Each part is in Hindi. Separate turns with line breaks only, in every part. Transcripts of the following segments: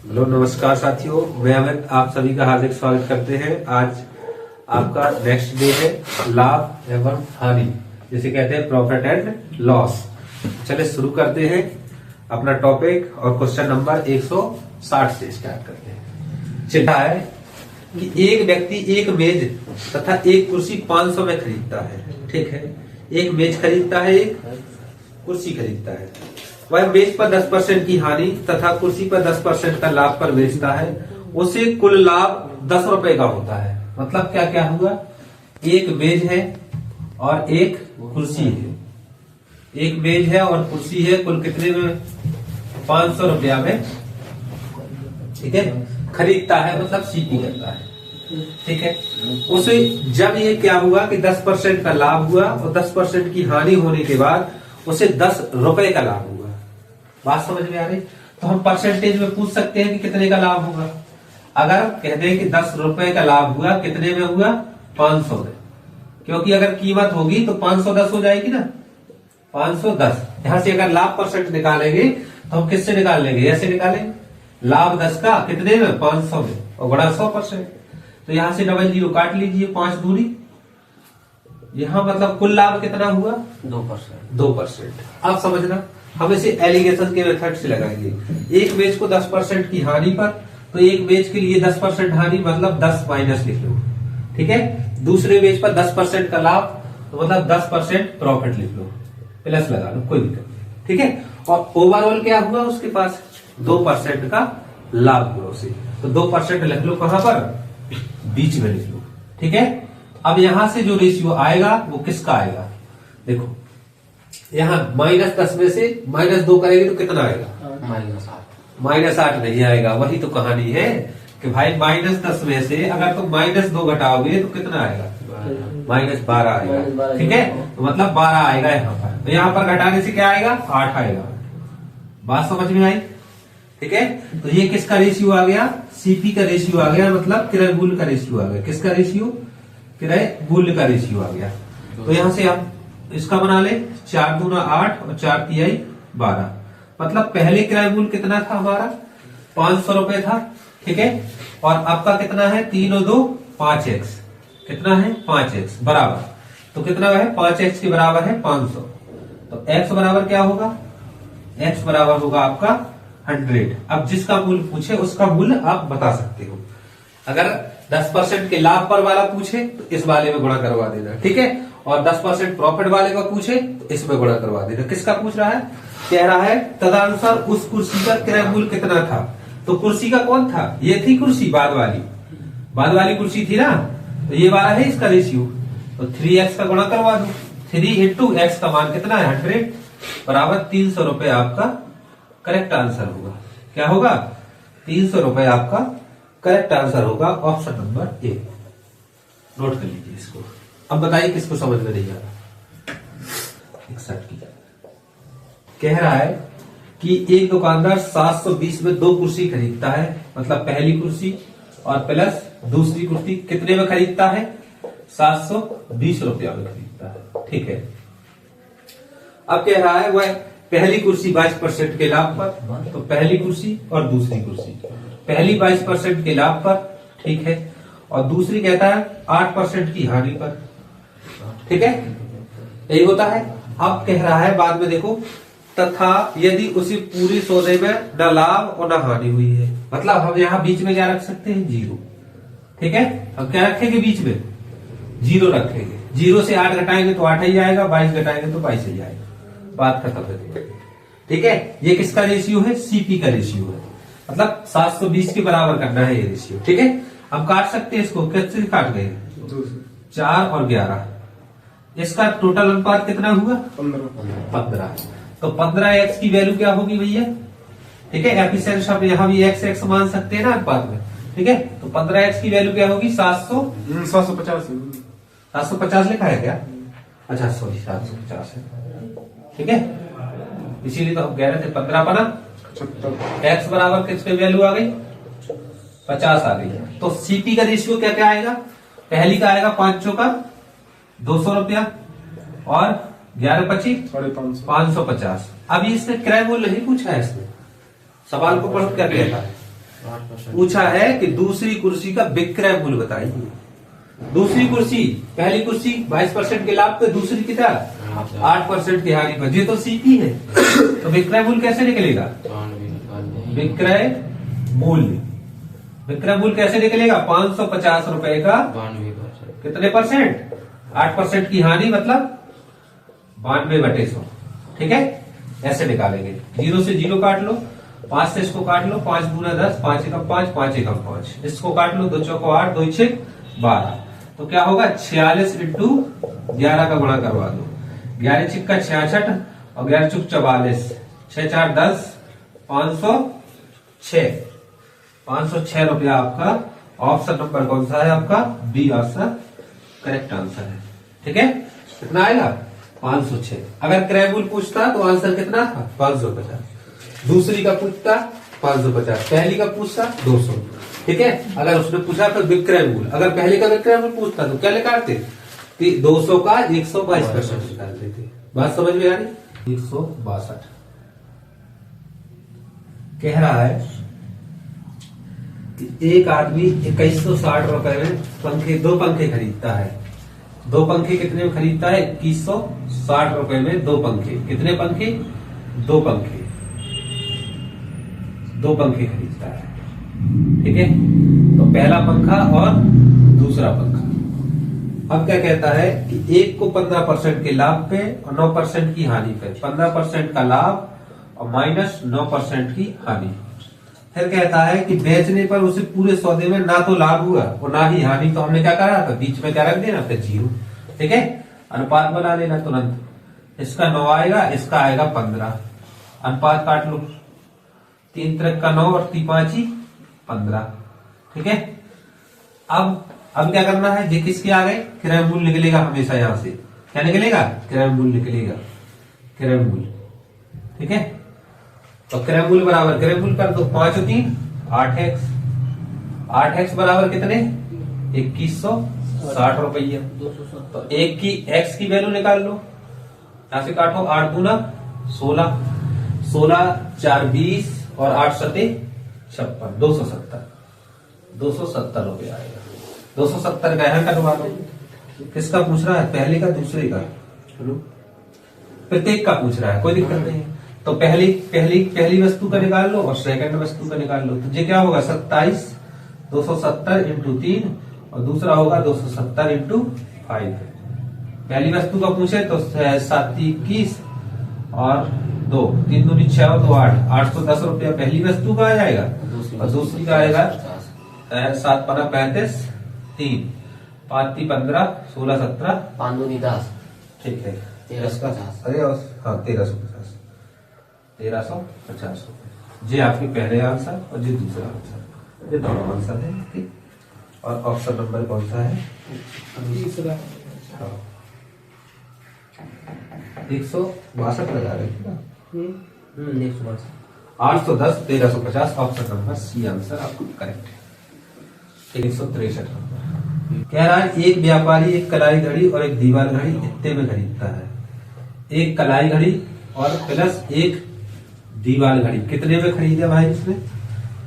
हेलो नमस्कार साथियों, मैं अमित आप सभी का हार्दिक स्वागत करते हैं। आज आपका नेक्स्ट डे है लाभ एवं हानि, जिसे कहते हैं प्रॉफिट एंड लॉस। चलिए शुरू करते हैं अपना टॉपिक और क्वेश्चन नंबर 160 से स्टार्ट करते हैं। चिट्ठा है कि एक व्यक्ति एक मेज तथा एक कुर्सी 500 में खरीदता है। ठीक है, एक मेज खरीदता है, एक कुर्सी खरीदता है। वह मेज पर 10% की हानि तथा कुर्सी पर 10% का लाभ पर बेचता है। उसे कुल लाभ 10 रुपए का होता है। मतलब क्या क्या हुआ, एक मेज है और एक कुर्सी है। एक मेज है और कुर्सी है, कुल कितने में? 500 रुपया में। ठीक है, खरीदता है मतलब सीपी करता है। ठीक है, उसे जब ये क्या हुआ कि 10% का लाभ हुआ और 10% की हानि होने के बाद उसे 10 रुपए का लाभ हुआ। बात समझ में आ रही? तो हम परसेंटेज में पूछ सकते हैं कि कितने का लाभ होगा। अगर कह दें कि 10 रुपए का लाभ हुआ, कितने में हुआ? 500 में। क्योंकि अगर कीमत होगी तो 510 हो जाएगी ना, 510। यहां से अगर लाभ परसेंट निकालेंगे तो हम किससे निकाल लेंगे? ऐसे निकालेंगे, लाभ 10 का कितने में? 500 में, और बड़ा 100%। तो यहां से डबल जीरो काट लीजिए, 5 दूनी। यहां मतलब कुल लाभ कितना हुआ? 2%। अब समझना, हम इसे एलिगेशन के मेथड से लगाएंगे। एक मेज को 10% की हानि पर, तो एक मेज के लिए 10% हानि मतलब 10 माइनस लिख लो। ठीक है, दूसरे मेज पर 10% का लाभ तो मतलब 10% प्रॉफिट लिख लो, प्लस लगा लो, कोई दिक्कत नहीं। ठीक है, और ओवरऑल क्या हुआ उसके पास? 2% का लाभ हुआ उसे, तो 2% लिख लो। कहां पर? बीच में लिख लो। ठीक है, अब यहां से जो रेशियो आएगा वो किसका आएगा? देखो, यहां -10 में से -2 करेंगे तो कितना आएगा? -8 नहीं आएगा। वही तो कहानी है कि भाई -10 में से अगर तुम -2 घटाओगे तो कितना आएगा? -12 आएगा। ठीक है, तो मतलब 12 आएगा यहाँ पर। तो यहाँ पर घटाने से क्या आएगा? 8 आएगा। बात समझ में आई? ठीक है, तो ये किसका रेशियो आ गया? सीपी का रेशियो आ गया, मतलब क्रय मूल्य का रेशियो आ गया। किसका रेशियो? क्रय मूल्य का रेशियो आ गया। तो यहां से हम इसका बना ले, 4 दूना 8 और 4 तिहाई 12। मतलब पहले क्रय मूल्य कितना था हमारा? 500 रुपए था। ठीक है, और आपका कितना है? 3 और 2 5x। कितना है? 5x बराबर, तो कितना है? 5x के बराबर है 500। तो x बराबर क्या होगा? x बराबर होगा आपका 100। अब जिसका मूल्य पूछे उसका मूल्य आप बता सकते हो। अगर 10% के लाभ पर वाला पूछे तो इस वाले में गुणा करवा देना। ठीक है, और 10% प्रॉफिट वाले का पूछे तो इसमें गुणा करवा देना। किसका पूछ रहा है? कह रहा है तदनुसार उस कुर्सी का क्रय मूल्य कितना था। तो कुर्सी का कौन था? ये थी कुर्सी, बाद वाली कुर्सी थी ना, तो ये वाला है इसका रेशियो। तो 3x का गुणा करवा दो। 3 इंटू एक्स का मान कितना है? 100 बराबर 300 रुपए आपका करेक्ट आंसर होगा। क्या होगा? 300 रुपए आपका करेक्ट आंसर होगा। ऑप्शन नंबर ए, नोट कर लीजिए इसको। अब बताइए किसको समझ में नहीं आ रहा? 61 की कह रहा है कि एक दुकानदार 720 में 2 कुर्सी खरीदता है। मतलब पहली कुर्सी और प्लस दूसरी कुर्सी कितने में खरीदता है? 720 रुपया में खरीदता है। ठीक है, अब कह रहा है वह पहली कुर्सी 22% के लाभ पर, तो पहली कुर्सी और दूसरी कुर्सी, पहली 22% के लाभ पर। ठीक है, और दूसरी कहता है 8% की हानि पर। ठीक है, यही होता है। अब कह रहा है बाद में देखो, तथा यदि उसी पूरे सौदे में न लाभ और न हानि हुई है। मतलब हम यहाँ बीच में क्या रख सकते हैं? 0। ठीक है, हम क्या रखेंगे? बीच में 0 रखेंगे। 0 से 8 घटाएंगे तो 8 ही आएगा, 22 घटाएंगे तो 22 ही आएगा। बात खत्म है। ठीक है, ये किसका रेशियो है? सीपी का रेशियो है। मतलब 720 के बराबर करना है ये रेशियो। ठीक है, हम काट सकते हैं इसको। कैसे काट गए? 4 और 11। इसका टोटल अनुपात कितना हुआ? 15। तो 15x की वैल्यू क्या होगी भैया? ठीक है, एफिशिएंट शब्द यहाँ भी x मान सकते हैं ना अनुपात में। ठीक है, तो 15x की वैल्यू क्या होगी? 750 लिखा है क्या? अच्छा सॉरी, 750 है। ठीक है, इसीलिए तो हम कह रहे थे 15 बना। x बराबर किसकी वैल्यू आ गई? 50 आ गई। तो सीपी का रेशियो क्या क्या आएगा? पहली का आएगा 500 का 200 रुपया और 11 25 550। अभी इसने क्रय मूल्य नहीं पूछा है, इसने सवाल को पढ़ कर दिया था। पूछा है कि दूसरी कुर्सी का विक्रय मूल्य बताइए। दूसरी कुर्सी, पहली कुर्सी 22% के लाभ पे, दूसरी कितना 8% की हानि पर। ये तो सीपी है, तो विक्रय मूल्य कैसे निकलेगा? विक्रय मूल्य, विक्रय मूल्य कैसे निकलेगा? 550 रुपए का कितने परसेंट? 8% की हानि, मतलब 92/100। ठीक है, ऐसे निकालेंगे। 0 से 0 काट लो, 5 से इसको काट लो, 5 दूना 10, 5 एकम 5, 5 एकम 5, इसको काट लो, 2 चौको 8, 2 6 12। तो क्या होगा? 46 इंटू 11 का गुणा करवा दो। 11 छिक्का 66 और 11 चुक 44, 6 4 10, 506। 506 रुपया आपका ऑप्शन नंबर कौन सा है? आपका बी ऑप्शन करेक्ट आंसर है। ठीक है, कितना आएगा? 506। अगर क्रय मूल्य पूछता तो आंसर कितना था? 550। दूसरी का पूछता 550, पहली का पूछता 200। ठीक है, अगर उसने पूछा तो विक्रय मूल्य, अगर पहले का विक्रय मूल्य पूछता तो क्या निकालते? 200 का 122% निकाल देते। बात समझ में आ रही? 162 कह रहा है कि एक आदमी 2160 रुपए में पंखे, 2 पंखे खरीदता है। 2 पंखे कितने में खरीदता है? 2160 रुपए में 2 पंखे। कितने पंखे? 2 पंखे। 2 पंखे खरीदता है। ठीक है, तो पहला पंखा और दूसरा पंखा। अब क्या कहता है कि एक को 15% के लाभ पे और 9% की हानि पे। 15% का लाभ और -9% की हानि। फिर कहता है कि बेचने पर उसे पूरे सौदे में ना तो लाभ हुआ और ना ही हानि। तो हमने क्या करा था? बीच में क्या रख देना? फिर 0। ठीक है, अनुपात बना लेना तुरंत। इसका 9 आएगा, इसका आएगा 15। अनुपात काट लो, 3 त्रिक का 9 और 3 5 15। ठीक है, अब क्या करना है? ये किसके आ गए? क्रय मूल्य निकलेगा हमेशा यहां से। क्या निकलेगा? क्रय मूल्य निकलेगा, क्रय मूल्य। ठीक है, तो क्रय मूल्य बराबर क्रय मूल्य कर दो। 5 और 3 8x। 8x बराबर कितने? 2160 रुपया। तो एक की x की वैल्यू निकाल लो, यहां से काटो। 8 दूना 16, 16 4 20 और 8 सते 56, 270। 270 रुपया आएगा। 270 का यहाँ कटवा लो। किसका पूछ रहा है? पहले का, दूसरे का? प्रत्येक का पूछ रहा है, कोई दिक्कत नहीं है। तो पहली वस्तु का निकाल लो और सेकंड वस्तु का निकाल लो। तो ये क्या होगा? 27, 270 इंटू 3 और दूसरा होगा 270 इंटू 5। पहली वस्तु का पूछे तो 7 21 और 2, 3 दूनी 6 और 2 8, 810 रुपया पहली वस्तु का आ जाएगा। और दूसरी का आएगा 7 पना 35, 3 5 3 15, 16 17
5 दूनी 10।
ठीक है,
1350।
अरे हाँ 1350, 1350 रुपए। ये आपके पहले आंसर और ये दूसरा आंसर, ये दोनों आंसर है। ठीक, और ऑप्शन नंबर कौन सा है? तीसरा। हाँ, 162 लगा रहे थे ना?
162।
810 1350 ऑप्शन नंबर सी आंसर आपको करेक्ट है। 163 नंबर कह रहा है एक व्यापारी एक कलाई घड़ी और एक दीवार घड़ी इतने में खरीदता है। एक कलाई घड़ी और प्लस एक दीवार घड़ी कितने में खरीदा भाई? इसने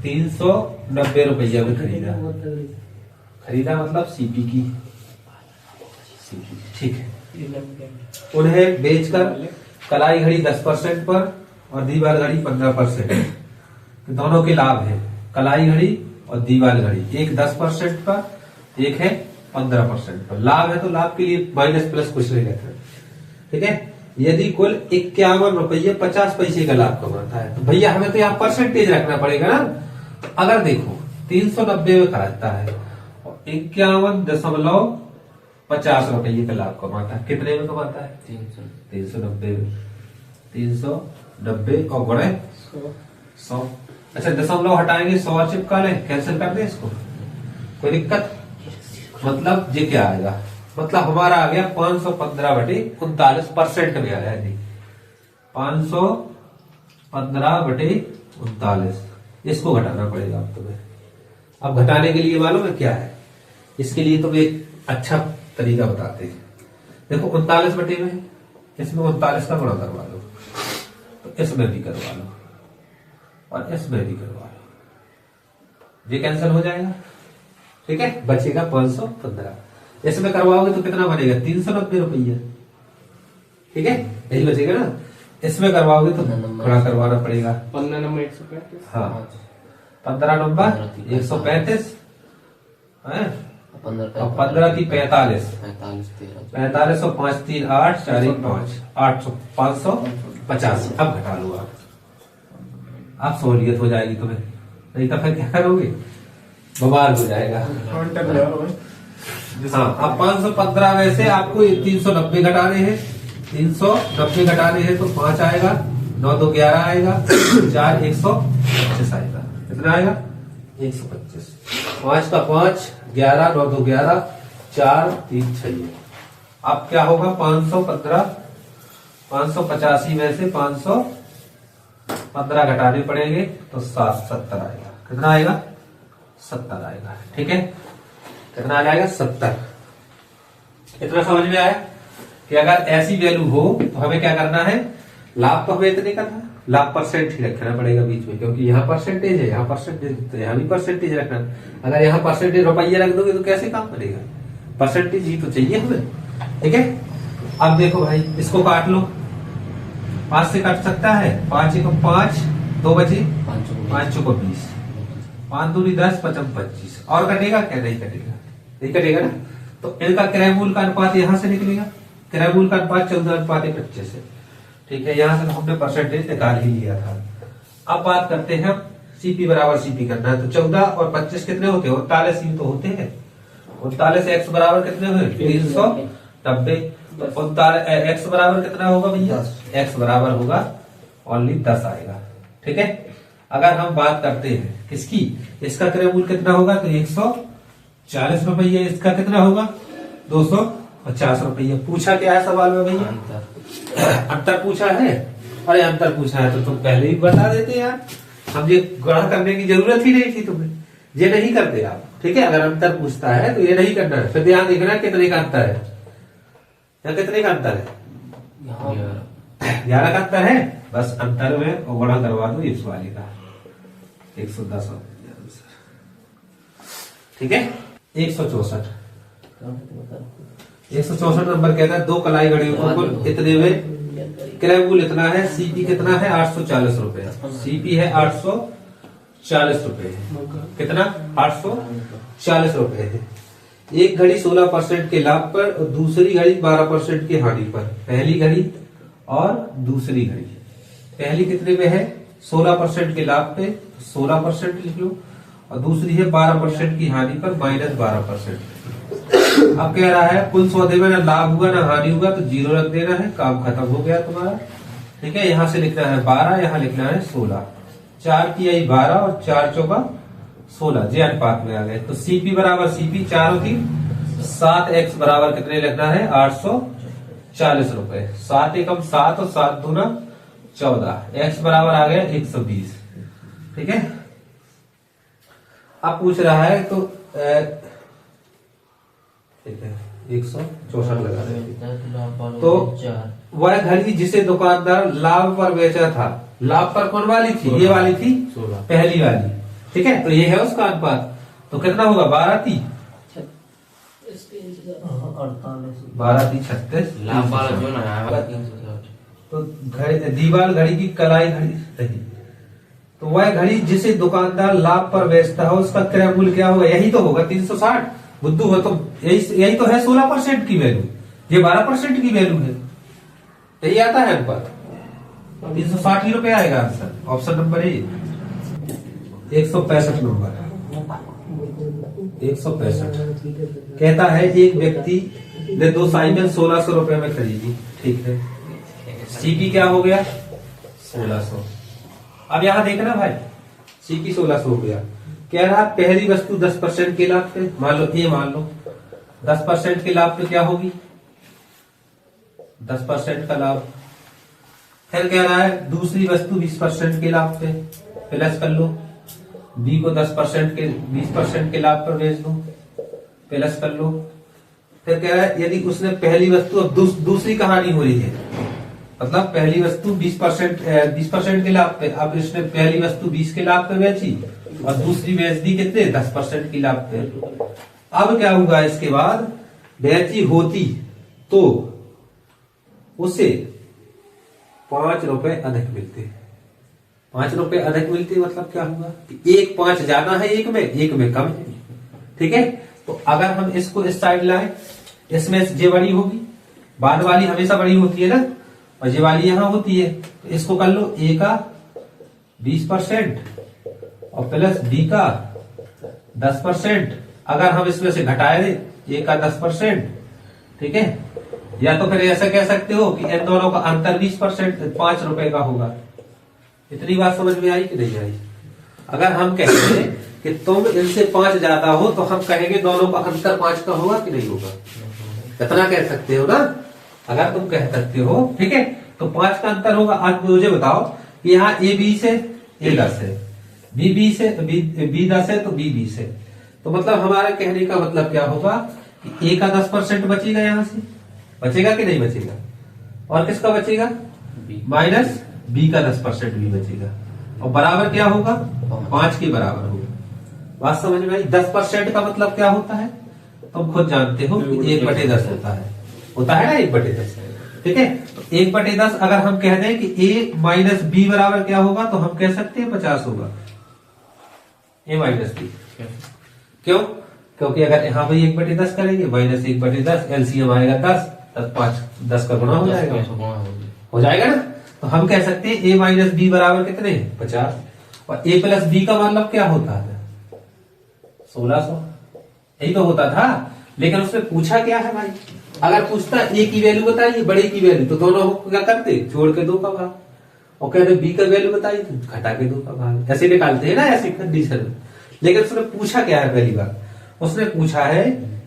390 रुपया में खरीदा मतलब सीपी की। ठीक है, उन्हें बेचकर कलाई घड़ी 10% पर और दीवार घड़ी 15%। तो दोनों के लाभ है, कलाई घड़ी और दीवार घड़ी। एक 10% पर, एक है 15% पर। लाभ है तो लाभ के लिए माइनस प्लस कुछ नहीं रहता। ठीक है, यदि कुल 51 रुपये 50 पैसे का लाभ कमाता है तो भैया हमें तो यहाँ परसेंटेज रखना पड़ेगा ना। तो अगर देखो 390 में खरीदता है और 51.50 रुपये का लाभ कमाता है, कितने में कमाता है? 390 में। 390 और गुणे 100। अच्छा, दशमलव हटाएंगे, 100 और चिपका लें, कैंसिल कर दें इसको, कोई दिक्कत? मतलब ये क्या आएगा? मतलब हमारा आ गया 515/39% में आया है। 515/39, इसको घटाना पड़ेगा अब तुम्हें। अब घटाने के लिए मालूम है क्या है? इसके लिए तुम्हें एक अच्छा तरीका बताते हैं। देखो 39 बटे में, इसमें 39 का गुणा करवा लो, तो इसमें भी करवा लो और इसमें भी करवा लो। ये कैंसिल हो जाएगा, ठीक है, बचेगा 515। इसमें करवाओगे तो कितना बनेगा 390 रुपया, ठीक है, यही बचेगा ना। इसमें करवाओगे तो थोड़ा करवाना पड़ेगा।
15 नंबर 135।
हाँ 15 नंबर 135 है, 15 की 45, 45 और 5 3 8 4 1 5 800 550। अब घटा लो आप सहूलियत हो जाएगी तुम्हें, नहीं तो फिर क्या करोगे, बवाल हो जाएगा। हाँ अब 515 में से आपको 390 घटाने हैं, 390 घटाने हैं तो 5 आएगा, 9 2 11 आएगा, 4 125 आएगा। कितना आएगा 125। 5 का 5 11, 9 2 11, 4 3 6। अब क्या होगा 515, 585 में से 515 घटाने पड़ेंगे तो 70 आएगा। कितना आएगा 70 आएगा, ठीक है, कितना आ जाएगा 70। इतना समझ में आया कि अगर ऐसी वैल्यू हो तो हमें क्या करना है, लाभ तो हमें इतने करना है, लाभ परसेंट ही रखना पड़ेगा बीच में, क्योंकि यहाँ परसेंटेज है, यहाँ परसेंटेज, तो यहाँ भी परसेंटेज रखना। अगर यहाँ परसेंटेज रुपये रख दोगे तो कैसे काम करेगा, परसेंटेज ही तो चाहिए हमें, ठीक है। अब देखो भाई इसको काट लो, 5 से काट सकता है, 5 1 5, 2 बचे 5 चौको 20, 5 दूनी 10, 5 25। और कटेगा क्या, नहीं कटेगा, नहीं कटेगा ना। तो इनका क्रय मूल का अनुपात यहां से निकलेगा, क्रय मूल का अनुपात 14:25 है, ठीक है। यहां से तो हमने परसेंटेज निकाल ही लिया था। अब बात करते हैं सीपी बराबर सीपी करना है, तो 14 और 25 कितने होते हैं, 39 ही तो होते हैं। 39 एक्स बराबर कितने हुए 390, एक्स बराबर कितना होगा भैया, एक्स बराबर होगा ओनली 10 आएगा, ठीक है। अगर हम बात करते हैं किसकी, इसका क्रय मूल कितना होगा तो 140 रुपये, इसका कितना होगा 250 रुपये। पूछा क्या है सवाल में भैया, अंतर पूछा है। अरे अंतर पूछा है तो तुम पहले ही बता देते यार, हम ये गणना करने की जरूरत ही नहीं थी तुम्हें, ये नहीं करते आप, ठीक है। अगर अंतर पूछता है तो ये नहीं करना है, फिर ध्यान देखना कितने का अंतर है, यहाँ कितने का अंतर है 11 का अंतर है, बस अंतर में गुणा करवा दो इस वाले का 110, ठीक है। 164 नंबर कहता है, 2 कलाई घड़ियों को कुल इतने में क्रय मूल इतना है, सीपी कितना है 840 रुपए, सीपी है 840 रुपए, कितना 840 रुपए है। एक घड़ी 16% के लाभ पर और दूसरी घड़ी 12% की हानि पर। पहली घड़ी और दूसरी घड़ी, पहली कितने में है 16% के लाभ पे 16% लिख लो, और दूसरी है 12% की हानि पर -12%। अब कह रहा है कुल सौदे में ना लाभ हुआ ना हानि हुआ, तो 0 रख देना है, काम खत्म हो गया तुम्हारा, ठीक है। यहाँ से लिखना है 12, यहाँ लिखना है 16, 4 की आई 12 और 4 चौका 16, जे अनुपात में आ गए। तो सीपी बराबर सीपी 4 होती 7, एक्स बराबर कितने लिखना है 840 रुपए, 7 एकम 7 और 7 दूना 14, एक्स बराबर आ गया 120, ठीक है। अब पूछ रहा है तो ठीक है 164 लगा दें। तो वह घड़ी जिसे दुकानदार लाभ पर बेचा था, लाभ पर कौन वाली थी, ये वाली थी पहली वाली, ठीक है। तो ये है उसका अनुपात, तो कितना होगा 12 3 36,
लाभ वाला जो ना आएगा 360।
तो दीवार घड़ी की कलाई घड़ी रही, तो वह घड़ी जिसे दुकानदार लाभ पर बेचता है उसका क्रय मूल्य क्या होगा, यही तो होगा 360। बुद्धू हो तो यही तो है 16% की वैल्यू, ये 12% की वैल्यू है, यही आता है अनुपात, 360 ही रुपए आएगा answer, option number A. 165 number 165 कहता है एक व्यक्ति ने 2 साइकिल 1600 रुपए में खरीदी, ठीक है। सीपी क्या हो गया 1600। अब यहां देखना भाई, सीपी 1600 हो गया, कह रहा पहली वस्तु 10% के लाभ पे, मान लो ए, मान लो 10% के लाभ पे क्या होगी 10% का लाभ। फिर कह रहा है दूसरी वस्तु 20% के लाभ पे, प्लस कर लो, बी को 10% के 20% के लाभ पर बेच दो, प्लस कर लो। फिर कह रहा है यदि उसने पहली वस्तु, अब दूसरी कहानी हो रही है, मतलब पहली वस्तु 20% के लाभ पे, अब इसने पहली वस्तु 20 के लाभ पे बेची, और दूसरी बेच दी कितने 10% की लाभ पे। अब क्या होगा इसके बाद बेची होती तो उसे 5 रुपए अधिक मिलते। 5 रुपए अधिक मिलते मतलब क्या होगा कि 1 5 ज्यादा है एक में कम है। ठीक है, तो अगर हम इसको इस साइड लाए, इसमें ये बड़ी होगी, बाद वाली हमेशा बड़ी होती है ना, और ये वाली यहां होती है, तो इसको कर लो ए का 20% और प्लस बी का 10%। अगर हम इसमें से घटाए दे ए का 10%, ठीक है, या तो फिर ऐसा कह सकते हो कि इन दोनों का अंतर 20% 5 रुपए का होगा। इतनी बात समझ में आई कि नहीं आई? अगर हम कहते हैं कि तुम इनसे 5 ज्यादा हो तो हम कहेंगे दोनों का अंतर 5 का होगा कि नहीं होगा? इतना कह सकते हो ना, अगर तुम कह सकते हो, ठीक है, तो 5 का अंतर होगा। आज मुझे बताओ कि यहाँ ए 20 है, ए 10 है, बी 20 है, बी 10 है, तो बी 20 है। तो मतलब हमारे कहने का मतलब क्या होगा कि ए का 10% बचेगा, यहां से बचेगा कि नहीं बचेगा, और किसका बचेगा माइनस बी का 10% भी बचेगा, और बराबर क्या होगा 5 के बराबर होगा। बात समझ में आई? 10% का मतलब क्या होता है तुम खुद जानते हो कि 1/10 होता है ना, 1/10। ठीक है, तो 1/10 अगर हम कह दें कि ए माइनस बी बराबर क्या होगा, तो हम कह सकते हैं 50 होगा ए माइनस बी। क्यों? क्योंकि अगर यहाँ पे 1/10 करेंगे, माइनस 1/10 एलसीएम आएगा 10, 10 का गुणा हो जाएगा ना। तो हम कह सकते हैं ए माइनस बी बराबर कितने 50, और ए प्लस बी का मतलब क्या होता है 1600, यही तो होता था। लेकिन उसने पूछा क्या है भाई, अगर पूछता ए की वैल्यू बताइए, बड़े की वैल्यू, तो दोनों क्या करते जोड़ के 2 का भाग, और कहते बी का वैल्यू बताइए तो घटा के 2 का भाग, ऐसे निकालते हैं ना, ऐसी कंडीशन में। लेकिन उसने पूछा क्या है, पहली बार उसने पूछा है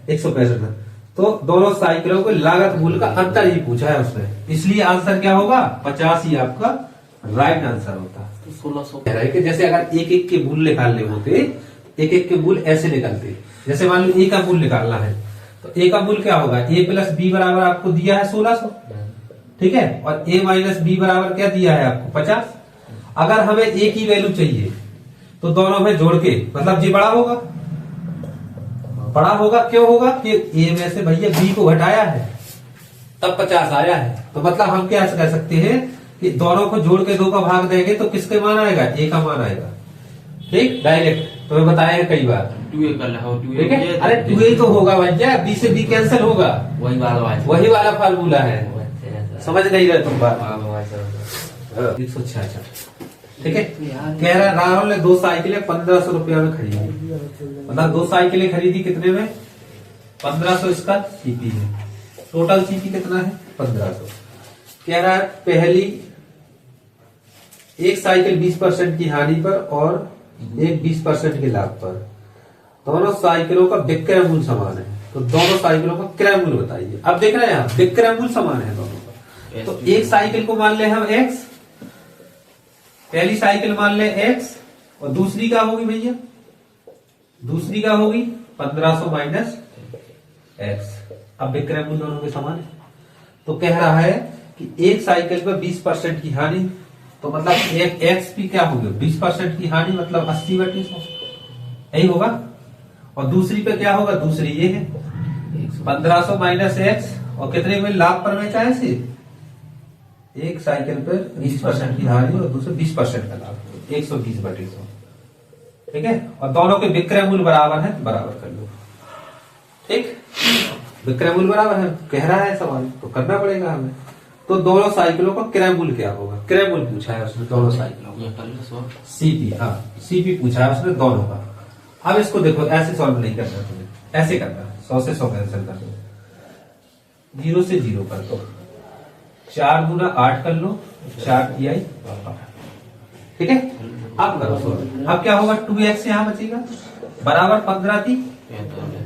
165, तो दोनों साइकिलों को लागत मूल्य का अंतर ही पूछा है उसने, इसलिए आंसर क्या होगा 50 ही आपका राइट आंसर होता। तो 1600 कह रहा है कि जैसे अगर एक एक के मूल्य निकालने होते, एक एक के मूल्य ऐसे निकलते, जैसे मान लो ए का मूल्य निकालना है, तो ए का मूल्य क्या होगा, ए प्लस बी बराबर आपको दिया है 1600, ठीक है, और ए माइनस बी बराबर क्या दिया है आपको 50। अगर हमें ए की वैल्यू चाहिए तो दोनों में जोड़ के, मतलब जी बड़ा होगा, बड़ा होगा, क्यों होगा कि ए में से भैया बी को घटाया है तब 50 आया है। तो मतलब हम क्या कह सकते हैं कि दोनों को जोड़ के 2 का भाग देंगे तो किसके मान आएगा, ए का मान आएगा। ठीक, डायरेक्ट तुम्हें बताया है कई बार,
2a कर लो, 2a,
ठीक है, अरे 2a तो होगा भैया, बी से बी कैंसिल होगा, वही वाला फार्मूला है, समझ नहीं रहे तुम बात। 166, ठीक है, कह रहा राहुल ने 2 साइकिलें 1500 रुपया में खरीदी, मतलब 2 साइकिलें खरीदी कितने में 1500, इसका सीपी है, टोटल सीपी कितना है 1500। कह रहा है पहली एक साइकिल 20% की हानि पर और एक 20% के लाभ पर, दोनों साइकिलों का विक्रय मूल्य समान है, तो दोनों साइकिलों का क्रय मूल्य बताइए। अब देख रहे हैं आप, विक्रय मूल्य समान है दोनों का, तो एक साइकिल को मान ले हम x, पहली साइकिल मान ले x, और दूसरी का होगी भैया, दूसरी का होगी 1500 माइनस x। अब विक्रय मूल्य दोनों के समान है, तो कह रहा है कि एक साइकिल पर 20% की हानि, तो मतलब एक एक्स भी क्या होगी 20% की हानि, मतलब 80/100 यही होगा, और दूसरी पे क्या होगा, दूसरी ये है 1500 माइनस एक्स, और कितने में लाभ पर बेचा है इसे, एक साइकिल पर 20% की हानि और दूसरे 20% का लाभ, 120/100, ठीक है, और दोनों के विक्रय मूल्य बराबर है, बराबर कर लो। ठीक, विक्रय मूल्य बराबर है, कह रहा है सवाल तो करना पड़ेगा हमें। तो दोनों साइकिलों का क्रय मूल्य क्या होगा, क्रय मूल्य पूछा है उसने दोनों साइकिलों का, सीपी, हाँ सीपी पूछा है उसने दोनों का। अब इसको देखो ऐसे सॉल्व नहीं करना तुम्हें, ऐसे करना, 100 से 100 कैंसिल कर दो, 0 से 0 कर दो, 4 गुना 8 कर लो, 4 TI, ठीक है। अब करो सॉल्व, अब क्या होगा 2x यहाँ बचेगा बराबर 15 थी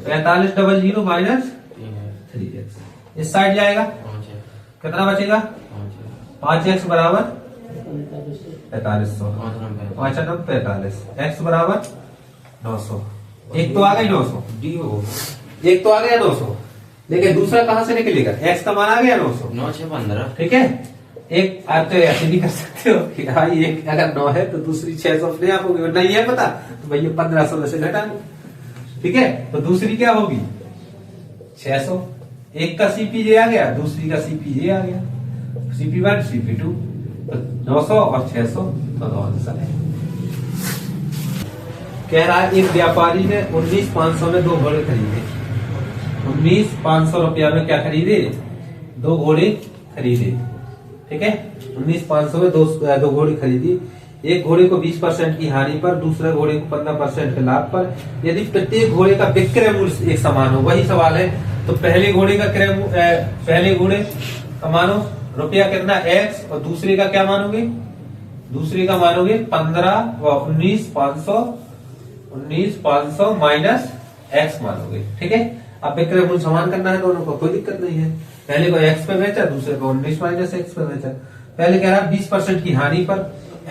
45 00 माइनस 3x, इस साइड जाएगा कितना बचेगा 5x बराबर 4500, 5 45, x बराबर 900, एक तो आ गई 900, एक तो आ गया 900, लेकिन दूसरा कहां से निकलेगा, x का मान आ गया 900,
9 6 15,
ठीक है, एक आप तो ऐसे भी कर सकते हो कि हाँ एक अगर 9 है तो दूसरी 600 अपने आप होगी, नहीं है पता तो भैया 1500 में से घटा लो। ठीक है, तो दूसरी क्या होगी 600, एक का सीपीजे आ गया, दूसरी का सीपीजे आ गया, CP1 CP2, तो 900 और 600 तो 9 आंसर है। कह रहा है एक व्यापारी ने 19,500 में 2 घोड़े खरीदे। 19,500 रुपया में क्या खरीदे, 2 घोड़े खरीदे। ठीक है, 19,500 में दो घोड़े खरीदी। एक घोड़े को 20% की हानि पर, दूसरे घोड़े को 15% के लाभ पर, यदि प्रत्येक घोड़े का विक्रय मूल्य एक समान हो। वही सवाल है, तो पहले घोड़े का पहले घोड़े का मानो रुपया कितना x, और दूसरे का क्या मानोगे, दूसरे का मानोगे 15 व 19,500 माइनस x मानोगे। ठीक है, अब विक्रय मूल्य समान करना है दोनों को, कोई दिक्कत नहीं है। पहले को x पे बेचा, दूसरे को 19 माइनस x पे बेचा। पहले कह रहा 20% की हानि पर,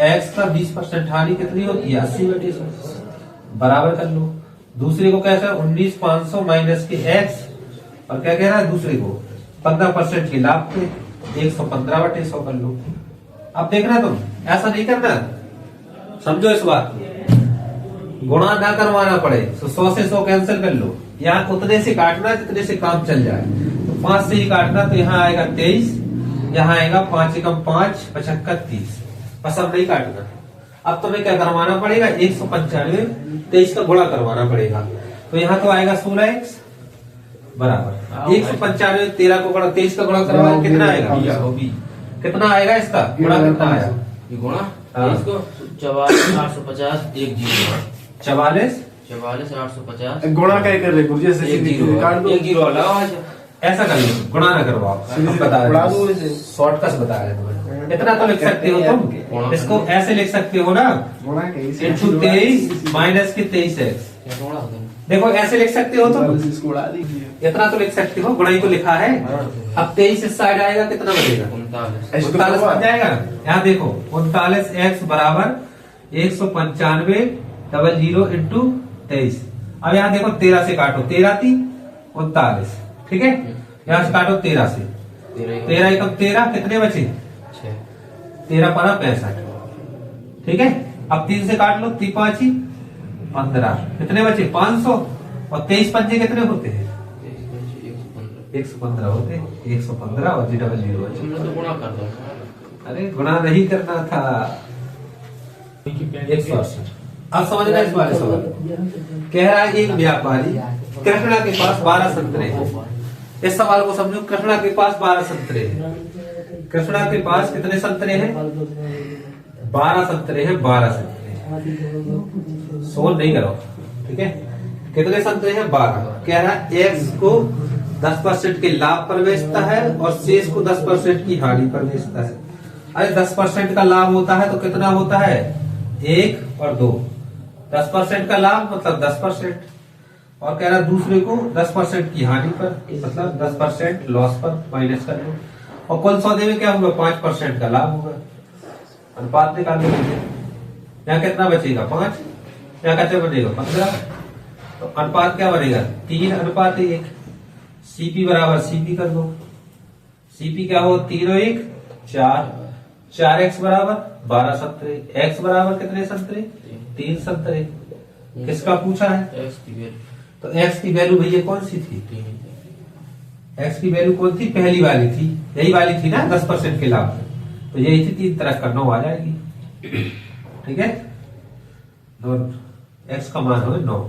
x का 20% हानि कितनी होती है 80/100, बराबर कर लो। दूसरे को कैसा 19,500 माइनस के x, और क्या कह रहा है दूसरे को 15% के लाभ पे 115/100 कर लो। अब देखना तुम ऐसा नहीं करना, समझो इस बात को, गुणा ना करवाना पड़े तो 100 से 100 कैंसिल कर लो। यहाँ उतने से काटना जितने से काम चल जाए, तो 5 से ही काटना, तो यहाँ आएगा 23, यहाँ आएगा 5 एकम 5 55 30, बस अब नहीं काटना। अब तुम्हें क्या करवाना पड़ेगा 195 23 का गुणा करवाना पड़ेगा, तो यहाँ तो आएगा 16x बराबर 195 13 को गुणा 23 का गुणा करवाए कितना आएगा, कितना आएगा इसका गुणा, कितना आया
ये गुणा
हाँ।
इसको 44,850 एक जीरो
44
850
गुणा क्या कर रहे गुरु जी, ऐसे
एक
सीधे
जीरो
काट दो।
एक जीरो लगाओ।
ऐसा कर लो, गुणा ना करवाओ,
सीधे
बता
उड़ा
रहे
दो इसे।
शॉर्टकट बता रहे तुम्हें। इतना तो लिख सकते हो तुम, इसको ऐसे लिख सकते हो ना,
गुणा कैसे?
इंटू 23 माइनस के 23x। देखो ऐसे लिख सकते हो तुम,
इसको उड़ा दीजिए।
इतना तो लिख सकते हो, गुणा ही को लिखा है। अब 23 इस साइड आएगा कितना बनेगा
39
39 बन जाएगा। यहाँ देखो 39x बराबर 195 00 इंटू 23। अब यहाँ देखो 13 से काटो, 13 थी 39, ठीक है, यहाँ से काटो 13 से, 13 एकम 13 कितने बचे 13 पना 65, ठीक है। अब 3 से काट लो, 3 5 15, कितने बचे 500, और 23 पंजे कितने होते हैं 115 होते हैं, 115 और 000 बचे।
तुमने तो गुणा कर दो।
अरे गुणा नहीं करना था 180। अब समझना इस बारे सवाल, कह रहा है एक व्यापारी कृष्णा के पास 12 संतरे हैं। इस सवाल को समझो, कृष्णा के पास 12 संतरे हैं। कृष्णा के पास कितने संतरे हैं 12 संतरे हैं, 12 संतरे। सोल नहीं करो, ठीक है। कितने संतरे हैं 12। कह रहा है एक्स को 10% के लाभ पर बेचता है और शेष को 10% की हानि पर बेचता है। अरे 10% का लाभ होता है तो कितना होता है 1 और 2, 10% का लाभ मतलब 10%, और कह रहा है दूसरे को 10% की हानि पर मतलब 10% लॉस पर माइनस कर लो, और कुल सौदे में क्या होगा 5% का लाभ होगा। अनुपात निकाल लीजिए, यहाँ कितना बचेगा 5, यहाँ कितना बनेगा 15, तो अनुपात क्या बनेगा 3:1। सीपी बराबर सीपी कर दो, सीपी क्या हो 3 और 1 4, 4x बराबर 12 संतरे, x बराबर कितने संतरे 3 संतरे। किसका पूछा है
एक्स की वैल्यू
तो x की वैल्यू भैया कौन सी थी, x की वैल्यू कौन थी, पहली वाली थी, यही वाली थी ना 10% के लाभ, तो यही थी 3 तरह का 9 आ जाएगी, ठीक है। x का मान हो 9,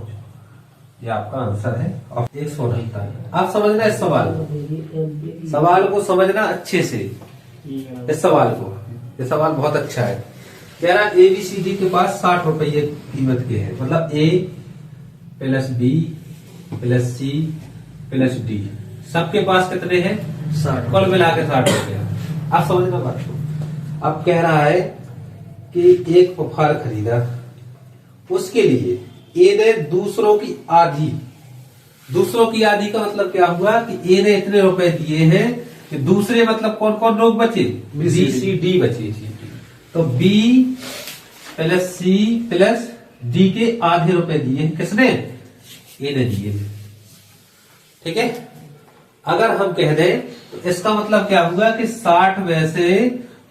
ये आपका आंसर है। और 169। आप समझना इस सवाल को समझना अच्छे से, इस सवाल को, ये सवाल बहुत अच्छा है। कह रहा ABCD के पास 60 रुपये कीमत के हैं, मतलब A plus B plus C plus D सबके पास कितने हैं 60, कुल मिला के 60 रुपये। आप समझना बात को। अब कह रहा है कि एक उपहार खरीदा, उसके लिए ए ने दूसरों की आधी, दूसरों की आधी का मतलब क्या हुआ कि ए ने इतने रुपए दिए हैं कि दूसरे मतलब कौन कौन लोग बचे बी सी डी बचे, तो B plus C plus D के आधे रुपए दिए किसने ए ने दिए, ठीक है। अगर हम कह दें तो इसका मतलब क्या हुआ कि 60 में से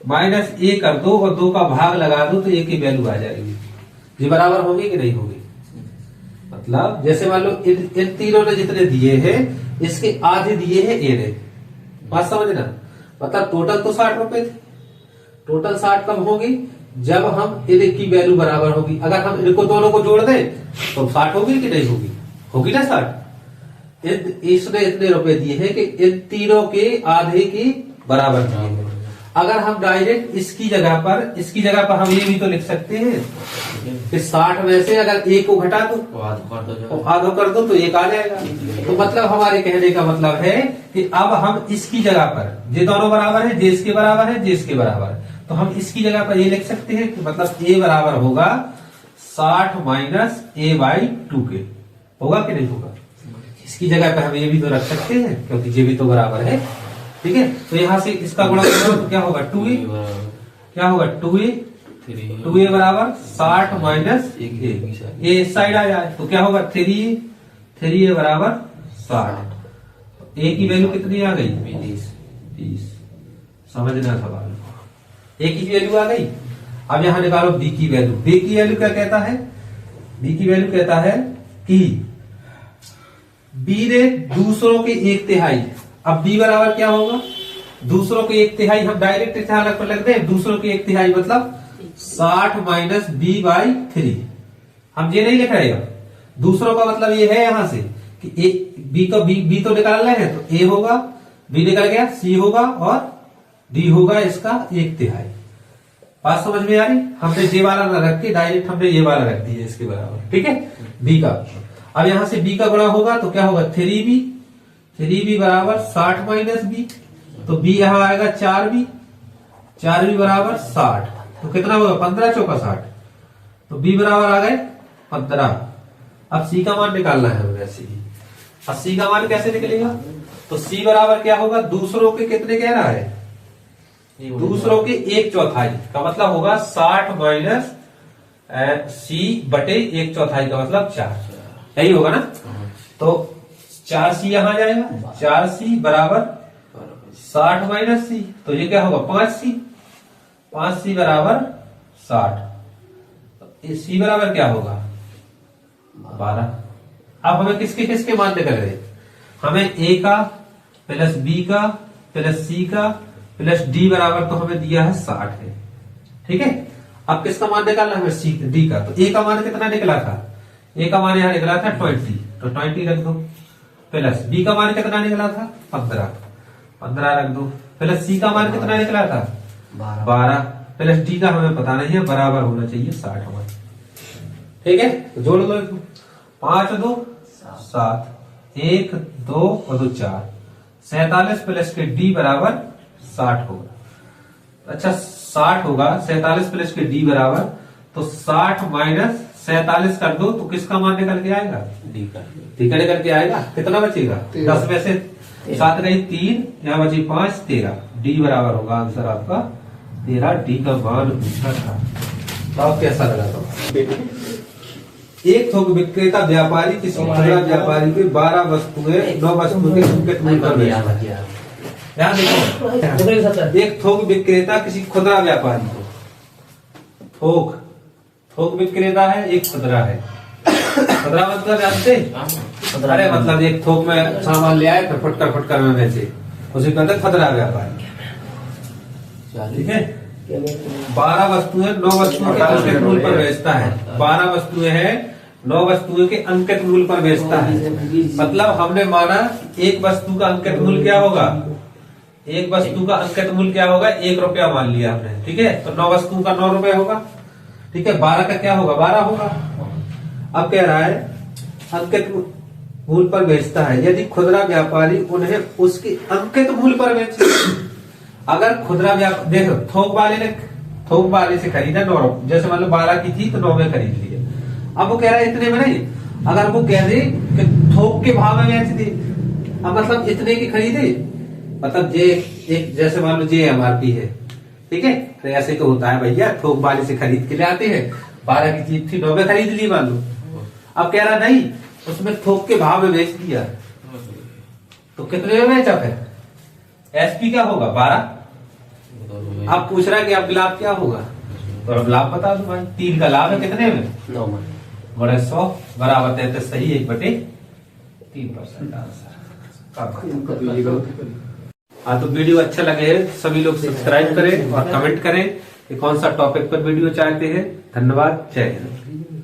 माइनस ए कर दो और 2 का भाग लगा दो तो ए की वैल्यू आ जाएगी। ये बराबर होगी कि नहीं होगी? मतलब जैसे मान लो इन तीनों ने जितने दिए हैं इसके आधे दिए हैं ए ने, बात समझना। मतलब टोटल तो 60 रुपए थे, टोटल 60 कब होगी जब हम इनकी वैल्यू बराबर होगी। अगर हम इनको दोनों को जोड़ दें तो 60 होगी कि नहीं होगी? होगी ना 60। इसने इतने रुपए दिए हैं कि इन तीनों के आधे की बराबर दिए हैं। अगर हम डायरेक्ट इसकी जगह पर हम ये भी तो लिख सकते हैं कि 60 में से अगर एक को घटा दो
तो
आधो कर दो तो एक आ जाएगा। तो मतलब हमारे कहने का मतलब है कि अब हम इसकी जगह पर ये दोनों बराबर है, जे इसके बराबर है, जे इसके बराबर है, तो हम इसकी जगह पर ये लिख सकते हैं कि मतलब ए बराबर होगा 60 माइनस ए बाई 2 के। होगा कि नहीं होगा? इसकी जगह पर हम ये भी तो रख सकते हैं क्योंकि ये भी तो बराबर है। ठीक है, तो यहां से इसका गुणा करो तो क्या होगा 2a, क्या होगा 2a बराबर 60 माइनस ए इस साइड आ जाए तो क्या होगा 3a बराबर 60। ए की वैल्यू कितनी आ गई? 30। समझना सवाल, ए की वैल्यू आ गई। अब यहां निकालो बी की वैल्यू। बी की वैल्यू क्या कहता है? बी की वैल्यू कहता है कि बी ने दूसरों के 1/3। अब बी बराबर क्या होगा? दूसरों के 1/3 हम डायरेक्ट यहां लग दे। दूसरों के 1/3 मतलब 60 माइनस बी बाई 3। हम ये नहीं लिख रहे हैं। दूसरों का मतलब ये है यहां से कि ए बी का बी तो निकाल रहे हैं तो ए होगा, बी निकल गया, सी होगा और डी होगा इसका 1/3। बात समझ में आ रही? हमने ये वाला न रख के डायरेक्ट हमने ये वाला रख दिया इसके बराबर। ठीक है, बी का। अब यहां से बी का गुणा होगा तो क्या होगा 3b बराबर 60 माइनस बी, तो बी यहां आएगा 4b बराबर 60। तो कितना होगा 15 चौका 60, तो बी बराबर आ गए 15। अब सी का मान निकालना है हमें ऐसे ही। अब सी का मान कैसे निकलेगा? तो सी बराबर क्या होगा? दूसरों के कितने कह रहा है? दूसरों के 1/4 का मतलब होगा 60 माइनस सी बटे 1/4 का मतलब 4। यही होगा ना? तो 4c यहां जाएगा, 4c बराबर 60 माइनस सी, तो ये क्या होगा 5c बराबर 60। सी बराबर क्या होगा 12। अब हमें किसके किसके मान निकल रहे? हमें ए का प्लस बी का प्लस सी का प्लस डी बराबर तो हमें दिया है 60 है। ठीक है, अब किसका मान निकालना है? सी डी का। तो ए का मान कितना निकला था? ए का मान यहां निकला था 20, तो 20 रख दो। प्लस बी का मान कितना निकला था? 15 रख दो। प्लस सी का मान कितना निकला था? 12। प्लस डी का हमें पता नहीं है, बराबर होना चाहिए 60 हमारे। ठीक है, तो जोड़ लो। 5 2 7, 1 2 और 2 4, 47 प्लस के डी बराबर 60 होगा। अच्छा 60 होगा, 47 प्लस के डी बराबर, तो 60 माइनस 47 कर दो तो किसका मान निकल के आएगा? डी का निकल के आएगा। कितना बचेगा? 10 में से 7 गई 3, यहाँ बची 5, 13। डी बराबर होगा आंसर आपका 13। डी का मान पूछा था। तो आप कैसा लगा? तो एक थोक विक्रेता व्यापारी किसी खुदरा व्यापारी के 12 वस्तुएं 9 वस्तुओं के अंकित मूल्य पर बेचता है। ध्यान देखो, एक थोक विक्रेता किसी खुदरा व्यापारी को, थोक विक्रेता है, एक खुदरा है। खुदरा मतलब जानते? अरे मतलब एक थोक में सामान ले आए फिर फुटकर में बेचे, उसे कहते हैं खुदरा व्यापारी। ठीक है, 12 वस्तुएं 9 वस्तुओं के अंकित मूल्य पर बेचता है। 12 वस्तुएं हैं, 9 वस्तुओं के अंकित मूल्य पर बेचता है। मतलब हमने माना एक वस्तु का अंकित मूल्य क्या होगा? एक वस्तु का अंकित मूल्य क्या होगा? 1 रुपया मान लिया हमने। ठीक है, तो 9 वस्तुओं का 9 रुपए होगा। ठीक है, 12 का क्या होगा? 12 होगा। अब कह रहा है अंकित मूल्य पर बेचता है यदि खुदरा व्यापारी उन्हें उसके अंकित मूल्य पर बेचे। अगर खुदरा व्यापारी, देखो थोक वाले से खरीदा 9 रुपए, जैसे मान लो 12 की थी तो 9 में खरीद लिया। अब वो कह रहा है इतने में नहीं, अगर वो कह दे कि थोक के भाव में बेच दे, अब मतलब इतने की खरीदे, मतलब जे एक जैसे मान लो जे एमआरपी है। ठीक है, तो ऐसे तो होता है भैया, थोक वाले से खरीद के ले आते हैं, 12 की चीज थी 9 में खरीद ली मान लो। अब कह रहा नहीं, उसमें थोक के भाव में बेच दिया, तो कितने में बेचा? फिर एसपी क्या होगा? 12।
तो
आप पूछ रहा है कि आपका लाभ क्या होगा, तो अब लाभ बता दो भाई। 3 का लाभ है कितने में,
9 मन।
बड़े 100 बराबर 33 सही 1/3% आंसर। हाँ, तो वीडियो अच्छा लगे है सभी लोग सब्सक्राइब करें और कमेंट करें कि कौन सा टॉपिक पर वीडियो चाहते हैं। धन्यवाद, जय हिंद।